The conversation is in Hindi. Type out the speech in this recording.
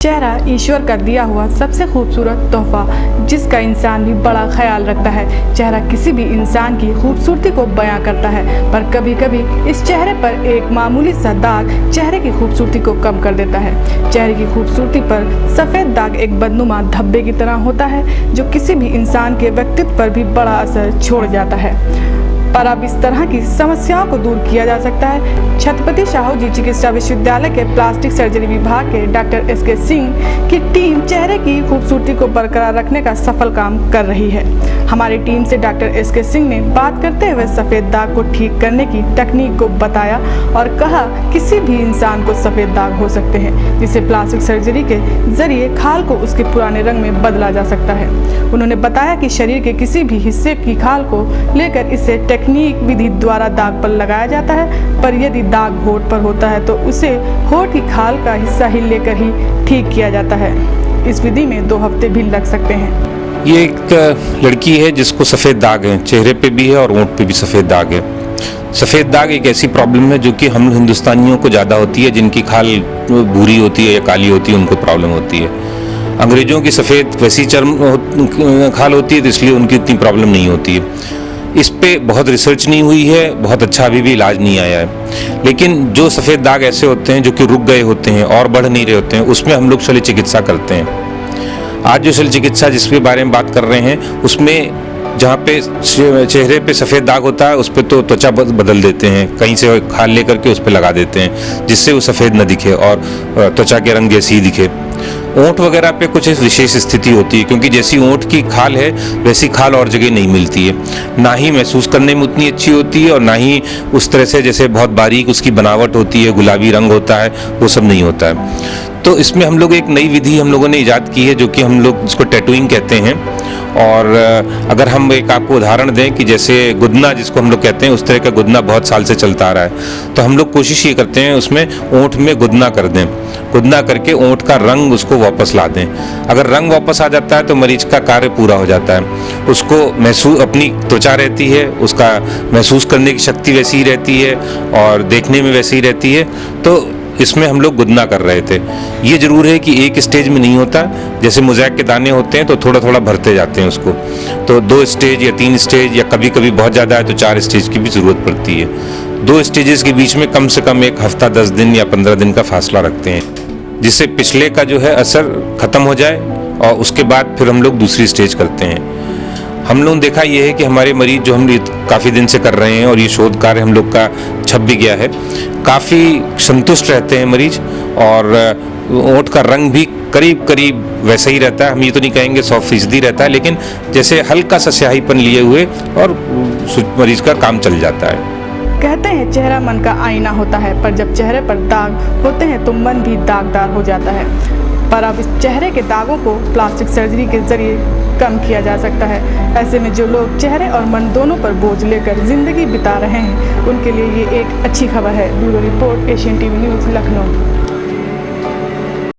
चेहरा ईश्वर का दिया हुआ सबसे खूबसूरत तोहफा जिसका इंसान भी बड़ा ख्याल रखता है। चेहरा किसी भी इंसान की खूबसूरती को बयां करता है, पर कभी कभी इस चेहरे पर एक मामूली सा दाग चेहरे की खूबसूरती को कम कर देता है। चेहरे की खूबसूरती पर सफ़ेद दाग एक बदनुमा धब्बे की तरह होता है जो किसी भी इंसान के व्यक्तित्व पर भी बड़ा असर छोड़ जाता है। पर अब इस तरह की समस्याओं को दूर किया जा सकता है। छत्रपति शाहू जी चिकित्सा विश्वविद्यालय के प्लास्टिक सर्जरी विभाग के डॉक्टर एस.के. सिंह की टीम चेहरे की खूबसूरती को बरकरार रखने का सफल काम कर रही है। हमारी टीम से डॉक्टर एस.के. सिंह ने बात करते हुए सफ़ेद दाग को ठीक करने की तकनीक को बताया और कहा किसी भी इंसान को सफ़ेद दाग हो सकते हैं, जिसे प्लास्टिक सर्जरी के जरिए खाल को उसके पुराने रंग में बदला जा सकता है। उन्होंने बताया कि शरीर के किसी भी हिस्से की खाल को लेकर इसे टेक्निक विधि द्वारा दाग पर लगाया जाता है, पर यदि दाग होठ पर होता है तो उसे होठ की खाल का हिस्सा ही लेकर ही ठीक किया जाता है। इस विधि में 2 हफ्ते भी लग सकते हैं। ये एक लड़की है जिसको सफ़ेद दाग है, चेहरे पे भी है और होंठ पे भी सफ़ेद दाग है। सफ़ेद दाग एक ऐसी प्रॉब्लम है जो कि हम हिंदुस्तानियों को ज़्यादा होती है, जिनकी खाल भूरी होती है या काली होती है उनको प्रॉब्लम होती है। अंग्रेज़ों की सफ़ेद वैसी चर्म खाल होती है तो इसलिए उनकी इतनी प्रॉब्लम नहीं होती है। इस पे बहुत रिसर्च नहीं हुई है, बहुत अच्छा अभी भी इलाज नहीं आया है। लेकिन जो सफ़ेद दाग ऐसे होते हैं जो कि रुक गए होते हैं और बढ़ नहीं रहे होते हैं, उसमें हम लोग शल्य चिकित्सा करते हैं। आज जो शल्य चिकित्सा जिसके बारे में बात कर रहे हैं उसमें जहाँ पे चेहरे पे सफ़ेद दाग होता है उस पर तो त्वचा बदल देते हैं, कहीं से खाल लेकर के उस पर लगा देते हैं जिससे वो सफ़ेद न दिखे और त्वचा के रंग जैसी ही दिखे। ओंठ वगैरह पे कुछ विशेष स्थिति होती है, क्योंकि जैसी ओंठ की खाल है वैसी खाल और जगह नहीं मिलती है, ना ही महसूस करने में उतनी अच्छी होती है और ना ही उस तरह से जैसे बहुत बारीक उसकी बनावट होती है, गुलाबी रंग होता है, वो सब नहीं होता है। तो इसमें हम लोग एक नई विधि हम लोगों ने ईजाद की है जो कि हम लोग इसको टैटूइंग कहते हैं। और अगर हम एक आपको उदाहरण दें कि जैसे गुदना जिसको हम लोग कहते हैं, उस तरह का गुदना बहुत साल से चलता आ रहा है, तो हम लोग कोशिश ये करते हैं उसमें ओंठ में गुदना कर दें, गुदना करके ओंठ का रंग उसको वापस ला दें। अगर रंग वापस आ जाता है तो मरीज का कार्य पूरा हो जाता है। उसको महसूस अपनी त्वचा रहती है, उसका महसूस करने की शक्ति वैसी ही रहती है और देखने में वैसी ही रहती है। तो इसमें हम लोग गुदना कर रहे थे। ये जरूर है कि एक स्टेज में नहीं होता, जैसे मोज़ैक के दाने होते हैं तो थोड़ा थोड़ा भरते जाते हैं उसको, तो 2 स्टेज या 3 स्टेज या कभी कभी बहुत ज़्यादा है तो 4 स्टेज की भी ज़रूरत पड़ती है। 2 स्टेजेस के बीच में कम से कम 1 हफ्ता 10 दिन या 15 दिन का फासला रखते हैं, जिससे पिछले का जो है असर ख़त्म हो जाए और उसके बाद फिर हम लोग दूसरी स्टेज करते हैं। हम लोग देखा ये है कि हमारे मरीज जो हम काफ़ी दिन से कर रहे हैं और ये शोध कार्य हम लोग का छप भी गया है, काफ़ी संतुष्ट रहते हैं मरीज और ओंठ का रंग भी करीब करीब वैसा ही रहता है। हम ये तो नहीं कहेंगे 100% रहता है, लेकिन जैसे हल्का सा स्याहीपन लिए हुए और मरीज का काम चल जाता है। कहते हैं चेहरा मन का आईना होता है, पर जब चेहरे पर दाग होते हैं तो मन भी दागदार हो जाता है। पर अब इस चेहरे के दागों को प्लास्टिक सर्जरी के जरिए कम किया जा सकता है। ऐसे में जो लोग चेहरे और मन दोनों पर बोझ लेकर जिंदगी बिता रहे हैं उनके लिए ये एक अच्छी खबर है। Bureau report, Asian TV news, Lucknow.